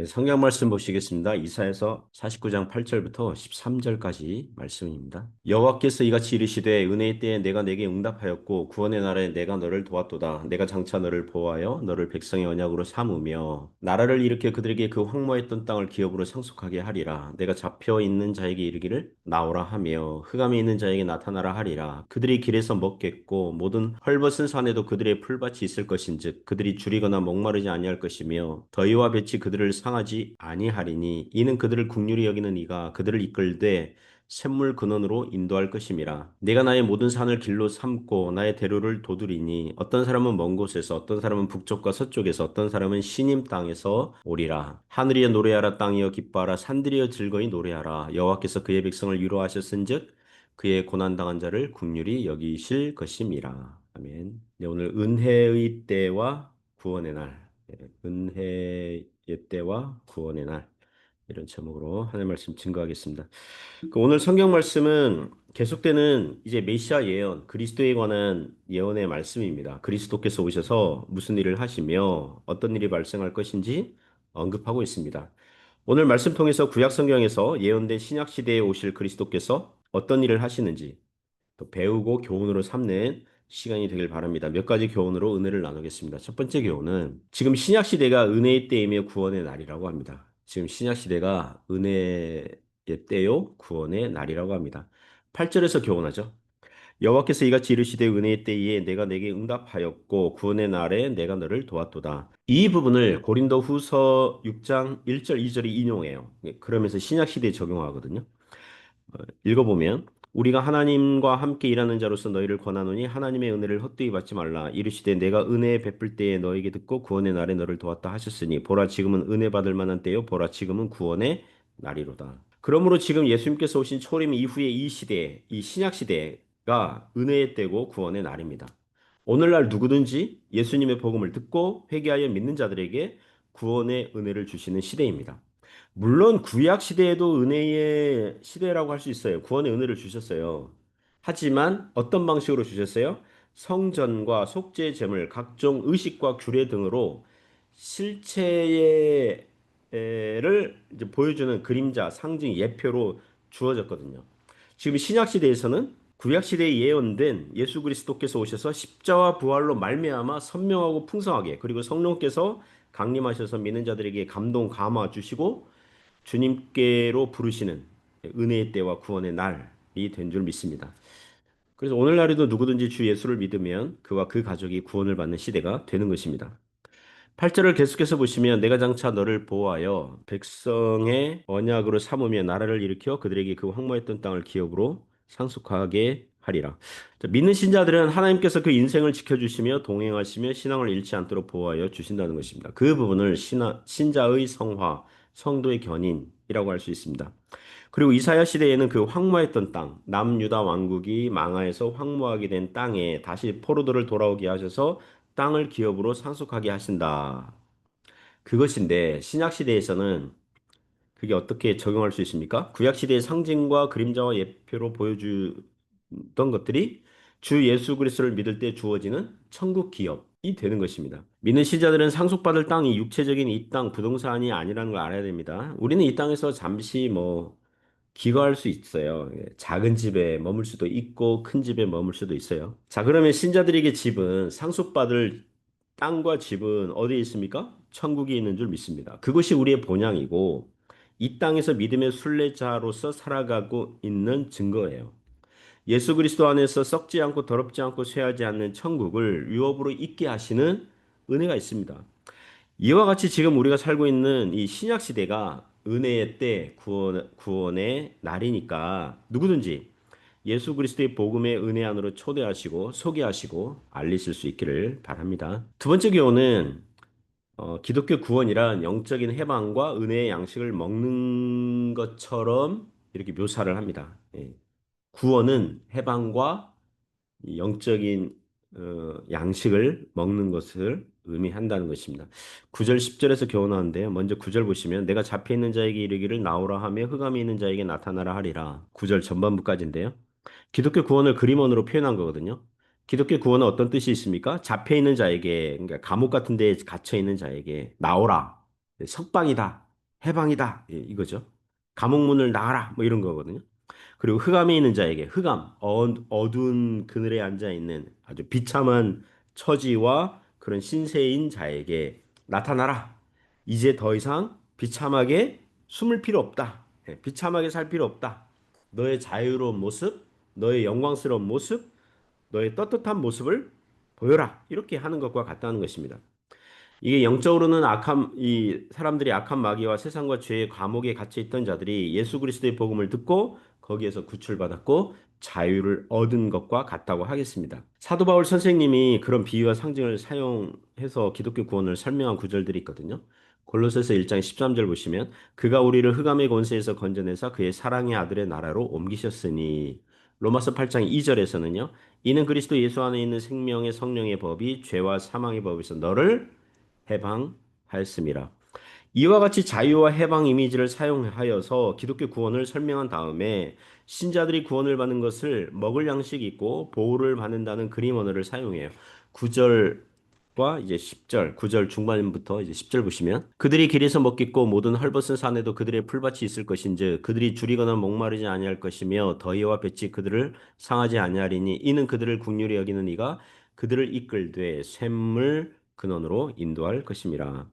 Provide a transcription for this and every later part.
네, 성경 말씀 보시겠습니다. 이사야서 49장 8절부터 13절까지 말씀입니다. 여호와께서 이같이 이르시되 은혜의 때에 내가 내게 응답하였고 구원의 날에 내가 너를 도왔도다. 내가 장차 너를 보호하여 너를 백성의 언약으로 삼으며 나라를 일으켜 그들에게 그 황무했던 땅을 기업으로 상속하게 하리라. 내가 잡혀 있는 자에게 이르기를 나오라 하며 흑암에 있는 자에게 나타나라 하리라. 그들이 길에서 먹겠고 모든 헐벗은 산에도 그들의 풀밭이 있을 것인즉 그들이 줄이거나 목마르지 아니할 것이며 더위와 볕이 그들을 상하지 아니하리니 이는 그들을 긍휼히 여기는 이가 그들을 이끌되 샘물 근원으로 인도할 것임이라. 내가 나의 모든 산을 길로 삼고 나의 대로를 도두리니 어떤 사람은 먼 곳에서 어떤 사람은 북쪽과 서쪽에서 어떤 사람은 시님 땅에서 오리라. 하늘이여 노래하라 땅이여 기뻐하라 산들이여 즐거이 노래하라. 여호와께서 그의 백성을 위로하셨은즉 그의 고난당한 자를 긍휼히 여기실 것임이라. 아멘. 네, 오늘 은혜의 때와 구원의 날. 은혜의 때와 구원의 날 이런 제목으로 하나님 말씀 증거하겠습니다. 오늘 성경 말씀은 계속되는 이제 메시아 예언, 그리스도에 관한 예언의 말씀입니다. 그리스도께서 오셔서 무슨 일을 하시며 어떤 일이 발생할 것인지 언급하고 있습니다. 오늘 말씀 통해서 구약 성경에서 예언된 신약 시대에 오실 그리스도께서 어떤 일을 하시는지 또 배우고 교훈으로 삼는 시간이 되길 바랍니다. 몇 가지 교훈으로 은혜를 나누겠습니다. 첫 번째 교훈은 지금 신약 시대가 은혜의 때이며 구원의 날이라고 합니다. 지금 신약 시대가 은혜의 때요 구원의 날이라고 합니다. 8절에서 교훈하죠. 여호와께서 이같이 이르시되 은혜의 때에 내가 내게 응답하였고 구원의 날에 내가 너를 도왔도다. 이 부분을 고린도 후서 6장 1절 2절이 인용해요. 그러면서 신약 시대에 적용하거든요. 읽어보면 우리가 하나님과 함께 일하는 자로서 너희를 권하노니 하나님의 은혜를 헛되이 받지 말라. 이르시되 내가 은혜 베풀 때에 너에게 듣고 구원의 날에 너를 도왔다 하셨으니 보라 지금은 은혜 받을 만한 때요 보라 지금은 구원의 날이로다. 그러므로 지금 예수님께서 오신 초림 이후의 이 시대, 이 신약 시대가 은혜의 때고 구원의 날입니다. 오늘날 누구든지 예수님의 복음을 듣고 회개하여 믿는 자들에게 구원의 은혜를 주시는 시대입니다. 물론 구약 시대에도 은혜의 시대라고 할 수 있어요. 구원의 은혜를 주셨어요. 하지만 어떤 방식으로 주셨어요? 성전과 속죄 제물, 각종 의식과 규례 등으로 실체를 이제 보여주는 그림자, 상징, 예표로 주어졌거든요. 지금 신약 시대에서는 구약 시대에 예언된 예수 그리스도께서 오셔서 십자와 부활로 말미암아 선명하고 풍성하게 그리고 성령께서 강림하셔서 믿는 자들에게 감동 감화 주시고 주님께로 부르시는 은혜의 때와 구원의 날이 된 줄 믿습니다. 그래서 오늘날에도 누구든지 주 예수를 믿으면 그와 그 가족이 구원을 받는 시대가 되는 것입니다. 8절을 계속해서 보시면 내가 장차 너를 보호하여 백성의 언약으로 삼으며 나라를 일으켜 그들에게 그 황무했던 땅을 기업으로 상속하게 하리라. 자, 믿는 신자들은 하나님께서 그 인생을 지켜주시며 동행하시며 신앙을 잃지 않도록 보호하여 주신다는 것입니다. 그 부분을 신자의 성화, 성도의 견인이라고 할 수 있습니다. 그리고 이사야 시대에는 그 황무했던 땅, 남유다 왕국이 망하여서 황무하게 된 땅에 다시 포로들을 돌아오게 하셔서 땅을 기업으로 상속하게 하신다. 그것인데 신약 시대에서는 그게 어떻게 적용할 수 있습니까? 구약 시대의 상징과 그림자와 예표로 보여주던 것들이 주 예수 그리스도를 믿을 때 주어지는 천국 기업이 되는 것입니다. 믿는 신자들은 상속받을 땅이 육체적인 이 땅 부동산이 아니라는 걸 알아야 됩니다. 우리는 이 땅에서 잠시 기거할 수 있어요. 작은 집에 머물 수도 있고 큰 집에 머물 수도 있어요. 자, 그러면 신자들에게 집은 상속받을 땅과 집은 어디에 있습니까? 천국에 있는 줄 믿습니다. 그것이 우리의 본향이고 이 땅에서 믿음의 순례자로서 살아가고 있는 증거예요. 예수 그리스도 안에서 썩지 않고 더럽지 않고 쇠하지 않는 천국을 유업으로 있게 하시는 은혜가 있습니다. 이와 같이 지금 우리가 살고 있는 이 신약 시대가 은혜의 때 구원의 날이니까 누구든지 예수 그리스도의 복음의 은혜 안으로 초대하시고 소개하시고 알리실 수 있기를 바랍니다. 두 번째 교훈은 기독교 구원이란 영적인 해방과 은혜의 양식을 먹는 것처럼 이렇게 묘사를 합니다. 예. 구원은 해방과 이 영적인 양식을 먹는 것을 의미한다는 것입니다. 9절 10절에서 교훈하는데요. 먼저 9절 보시면 내가 잡혀 있는 자에게 이르기를 나오라 하며 흑암에 있는 자에게 나타나라 하리라. 9절 전반부까지인데요. 기독교 구원을 그림원으로 표현한 거거든요. 기독교 구원은 어떤 뜻이 있습니까? 잡혀 있는 자에게, 그러니까 감옥 같은 데에 갇혀 있는 자에게 나오라. 석방이다. 해방이다. 예, 이거죠. 감옥 문을 나가라. 뭐 이런 거거든요. 그리고 흑암에 있는 자에게 흑암, 어두운 그늘에 앉아 있는 아주 비참한 처지와 그런 신세인 자에게 나타나라. 이제 더 이상 비참하게 숨을 필요 없다. 예, 비참하게 살 필요 없다. 너의 자유로운 모습, 너의 영광스러운 모습, 너의 떳떳한 모습을 보여라. 이렇게 하는 것과 같다는 것입니다. 이게 영적으로는 이 사람들이 악한 마귀와 세상과 죄의 감옥에 갇혀 있던 자들이 예수 그리스도의 복음을 듣고 거기에서 구출받았고 자유를 얻은 것과 같다고 하겠습니다. 사도 바울 선생님이 그런 비유와 상징을 사용해서 기독교 구원을 설명한 구절들이 있거든요. 골로새서 1장 13절 보시면 그가 우리를 흑암의 권세에서 건져내사 그의 사랑의 아들의 나라로 옮기셨으니 로마서 8장 2절에서는요. 이는 그리스도 예수 안에 있는 생명의 성령의 법이 죄와 사망의 법에서 너를 해방하였습니다. 이와 같이 자유와 해방 이미지를 사용하여서 기독교 구원을 설명한 다음에 신자들이 구원을 받는 것을 먹을 양식이 있고 보호를 받는다는 그림 언어를 사용해요. 9절과 이제 10절, 9절 중반부터 이제 10절 보시면 그들이 길에서 먹겠고 모든 헐벗은 산에도 그들의 풀밭이 있을 것인즉 그들이 줄이거나 목마르지 아니할 것이며 더위와 볕이 그들을 상하지 아니하리니 이는 그들을 국률이 여기는 이가 그들을 이끌되 샘물 근원으로 인도할 것임이라.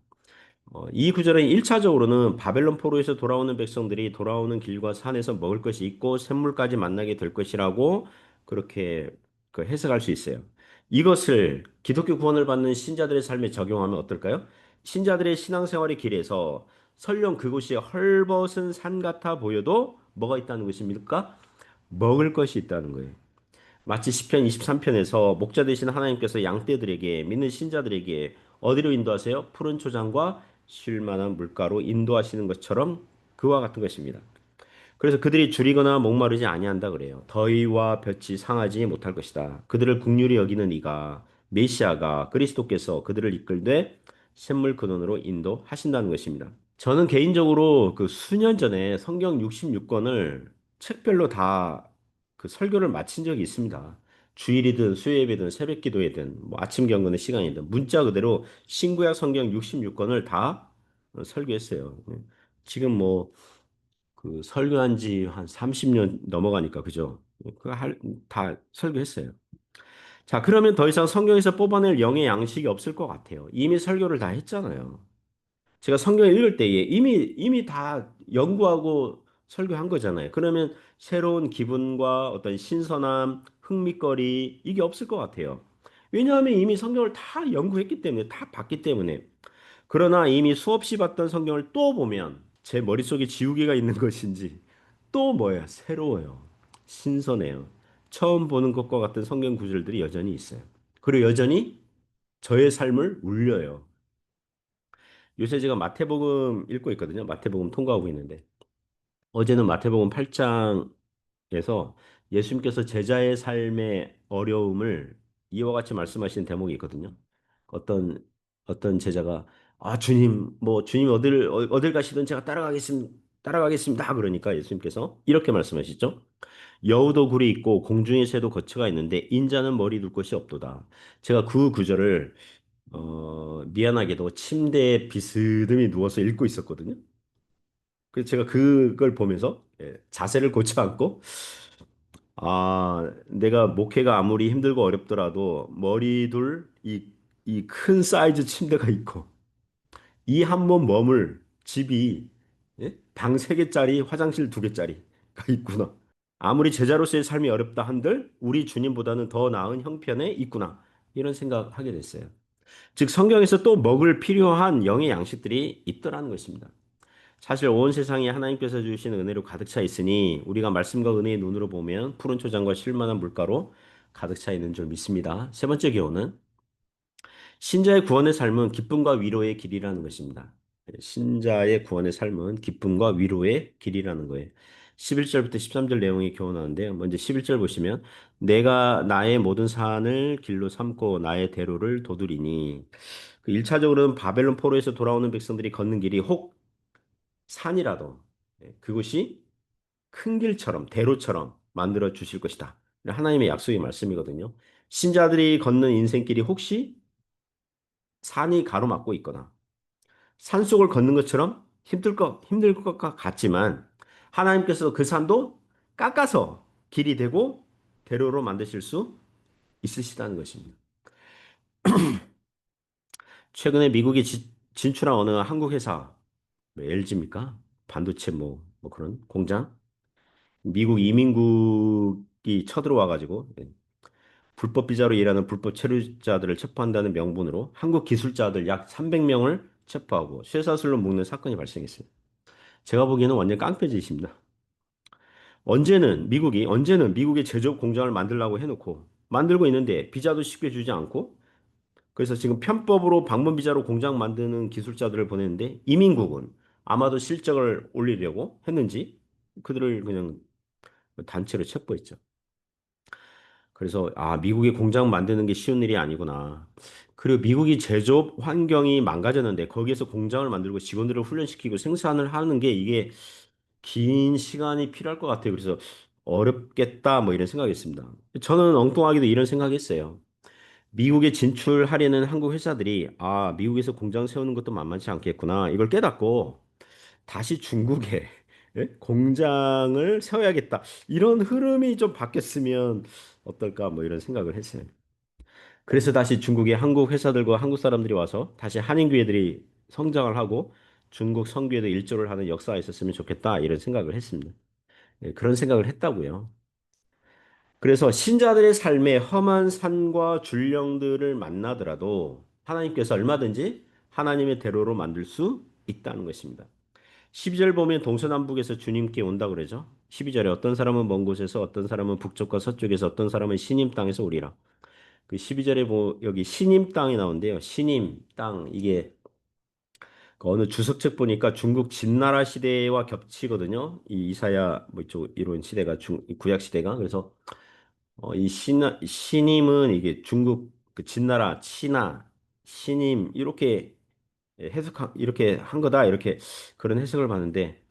이 구절은 1차적으로는 바벨론 포로에서 돌아오는 백성들이 돌아오는 길과 산에서 먹을 것이 있고 샘물까지 만나게 될 것이라고 그렇게 그 해석할 수 있어요. 이것을 기독교 구원을 받는 신자들의 삶에 적용하면 어떨까요? 신자들의 신앙생활의 길에서 설령 그곳이 헐벗은 산 같아 보여도 뭐가 있다는 것입니까? 먹을 것이 있다는 거예요. 마치 시편 23편에서 목자 되신 하나님께서 양떼들에게 믿는 신자들에게 어디로 인도하세요? 푸른 초장과 쉴 만한 물가로 인도하시는 것처럼 그와 같은 것입니다. 그래서 그들이 줄이거나 목마르지 아니한다 그래요. 더위와 볕이 상하지 못할 것이다. 그들을 국률이 여기는 이가 메시아가 그리스도께서 그들을 이끌되 샘물 근원으로 인도하신다는 것입니다. 저는 개인적으로 그 수년 전에 성경 66권을 책별로 다 그 설교를 마친 적이 있습니다. 주일이든 수요예배든 새벽 기도회든 뭐 아침 경건의 시간이든 문자 그대로 신구약 성경 66권을 다 설교했어요. 지금 뭐 그 설교한 지 한 30년 넘어가니까 그죠? 다 설교했어요. 자, 그러면 더 이상 성경에서 뽑아낼 영의 양식이 없을 것 같아요. 이미 설교를 다 했잖아요. 제가 성경을 읽을 때에 이미 다 연구하고 설교한 거잖아요. 그러면 새로운 기분과 어떤 신선함, 흥미거리 이게 없을 것 같아요. 왜냐하면 이미 성경을 다 연구했기 때문에 다 봤기 때문에. 그러나 이미 수없이 봤던 성경을 또 보면 제 머릿속에 지우개가 있는 것인지 또 뭐야? 새로워요. 신선해요. 처음 보는 것과 같은 성경 구절들이 여전히 있어요. 그리고 여전히 저의 삶을 울려요. 요새 제가 마태복음 읽고 있거든요. 마태복음 통과하고 있는데 어제는 마태복음 8장에서 예수님께서 제자의 삶의 어려움을 이와 같이 말씀하신 대목이 있거든요. 어떤 어떤 제자가 주님 뭐 주님 어딜 가시든 제가 따라가겠습니다. 그러니까 예수님께서 이렇게 말씀하시죠. 여우도 굴이 있고 공중의 새도 거처가 있는데 인자는 머리 둘 곳이 없도다. 제가 그 구절을 미안하게도 침대에 비스듬히 누워서 읽고 있었거든요. 그래서 제가 그걸 보면서 자세를 고쳐 앉고 내가 목회가 아무리 힘들고 어렵더라도 머리 둘 이 큰 사이즈 침대가 있고 이 한 몸 머물 집이 방 3개짜리 화장실 2개짜리가 있구나. 아무리 제자로서의 삶이 어렵다 한들 우리 주님보다는 더 나은 형편에 있구나. 이런 생각하게 됐어요. 즉 성경에서 또 먹을 필요한 영의 양식들이 있더라는 것입니다. 사실 온 세상이 하나님께서 주신 은혜로 가득 차 있으니 우리가 말씀과 은혜의 눈으로 보면 푸른 초장과 쉴만한 물가로 가득 차 있는 줄 믿습니다. 세 번째 교훈은 신자의 구원의 삶은 기쁨과 위로의 길이라는 것입니다. 신자의 구원의 삶은 기쁨과 위로의 길이라는 거예요. 11절부터 13절 내용이 교훈하는데요. 먼저 11절 보시면 내가 나의 모든 산을 길로 삼고 나의 대로를 도두리니 그 1차적으로는 바벨론 포로에서 돌아오는 백성들이 걷는 길이 혹 산이라도 그곳이 큰 길처럼 대로처럼 만들어 주실 것이다. 하나님의 약속의 말씀이거든요. 신자들이 걷는 인생길이 혹시 산이 가로막고 있거나 산속을 걷는 것처럼 힘들 것 같지만 하나님께서 그 산도 깎아서 길이 되고 대로로 만드실 수 있으시다는 것입니다. 최근에 미국이 진출한 어느 한국 회사, 뭐 LG입니까? 반도체 뭐 그런 공장? 미국 이민국이 쳐들어와가지고 불법 비자로 일하는 불법 체류자들을 체포한다는 명분으로 한국 기술자들 약 300명을 체포하고 쇠사슬로 묶는 사건이 발생했어요. 제가 보기에는 완전 깡패짓입니다. 언제는 미국의 제조업 공장을 만들라고 해놓고 만들고 있는데 비자도 쉽게 주지 않고 그래서 지금 편법으로 방문 비자로 공장 만드는 기술자들을 보냈는데 이민국은 아마도 실적을 올리려고 했는지 그들을 그냥 단체로 체포했죠. 그래서 아, 미국의 공장 만드는 게 쉬운 일이 아니구나. 그리고 미국이 제조업 환경이 망가졌는데 거기에서 공장을 만들고 직원들을 훈련시키고 생산을 하는 게 이게 긴 시간이 필요할 것 같아요. 그래서 어렵겠다 뭐 이런 생각했습니다. 저는 엉뚱하게도 이런 생각했어요. 미국에 진출하려는 한국 회사들이 아, 미국에서 공장 세우는 것도 만만치 않겠구나. 이걸 깨닫고 다시 중국에 예? 공장을 세워야겠다. 이런 흐름이 좀 바뀌었으면 어떨까 뭐 이런 생각을 했어요. 그래서 다시 중국에 한국 회사들과 한국 사람들이 와서 다시 한인교회들이 성장을 하고 중국 선교에도 일조를 하는 역사가 있었으면 좋겠다 이런 생각을 했습니다. 예, 그런 생각을 했다고요. 그래서 신자들의 삶에 험한 산과 줄령들을 만나더라도 하나님께서 얼마든지 하나님의 대로로 만들 수 있다는 것입니다. 12절 보면 동서남북에서 주님께 온다 그러죠. 12절에 어떤 사람은 먼 곳에서 어떤 사람은 북쪽과 서쪽에서 어떤 사람은 시님 땅에서 오리라. 그 12절에 여기 시님 땅이 나오는데요. 시님 땅 이게 그 어느 주석책 보니까 중국 진나라 시대와 겹치거든요. 이 이사야 뭐 이쪽 이런 시대가 구약 시대가 그래서 이 신임은 이게 중국 그 진나라 신하 신임 이렇게 이렇게 한 거다 이렇게 그런 해석을 봤는데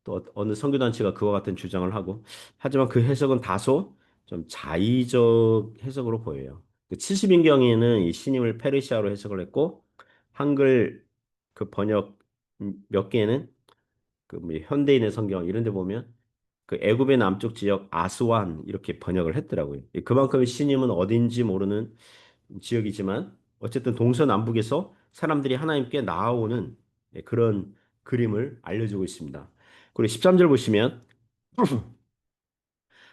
또 어느 선교단체가 그와 같은 주장을 하고 하지만 그 해석은 다소 좀 자의적 해석으로 보여요. 그 70인경에는 이 신임을 페르시아로 해석을 했고 한글 그 번역 몇 개는 그뭐 현대인의 성경 이런 데 보면 그 애굽의 남쪽 지역 아스완 이렇게 번역을 했더라고요. 그만큼 신임은 어딘지 모르는 지역이지만 어쨌든 동서남북에서 사람들이 하나님께 나아오는 그런 그림을 알려주고 있습니다. 그리고 13절 보시면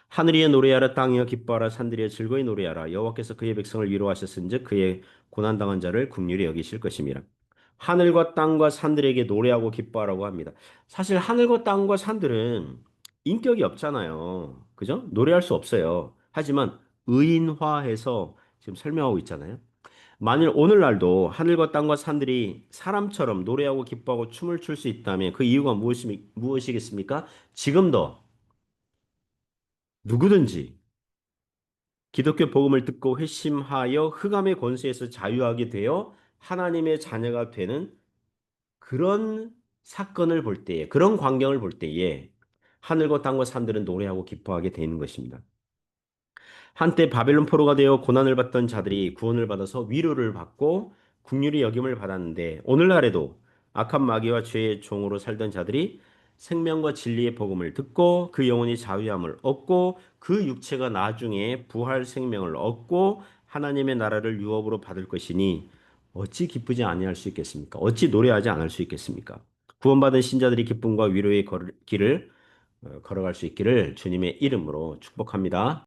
하늘이여 노래하라 땅이여 기뻐하라 산들이여 즐거이 노래하라 여호와께서 그의 백성을 위로하셨은즉 그의 고난당한 자를 긍휼히 여기실 것임이라. 하늘과 땅과 산들에게 노래하고 기뻐하라고 합니다. 사실 하늘과 땅과 산들은 인격이 없잖아요. 그죠? 노래할 수 없어요. 하지만 의인화해서 지금 설명하고 있잖아요. 만일 오늘날도 하늘과 땅과 산들이 사람처럼 노래하고 기뻐하고 춤을 출 수 있다면 그 이유가 무엇이겠습니까? 지금도 누구든지 기독교 복음을 듣고 회심하여 흑암의 권세에서 자유하게 되어 하나님의 자녀가 되는 그런 사건을 볼 때에, 그런 광경을 볼 때에 하늘과 땅과 산들은 노래하고 기뻐하게 되는 것입니다. 한때 바벨론 포로가 되어 고난을 받던 자들이 구원을 받아서 위로를 받고 긍휼히 여김을 받았는데 오늘날에도 악한 마귀와 죄의 종으로 살던 자들이 생명과 진리의 복음을 듣고 그 영혼이 자유함을 얻고 그 육체가 나중에 부활 생명을 얻고 하나님의 나라를 유업으로 받을 것이니 어찌 기쁘지 아니할 수 있겠습니까? 어찌 노래하지 않을 수 있겠습니까? 구원받은 신자들이 기쁨과 위로의 길을 걸어갈 수 있기를 주님의 이름으로 축복합니다.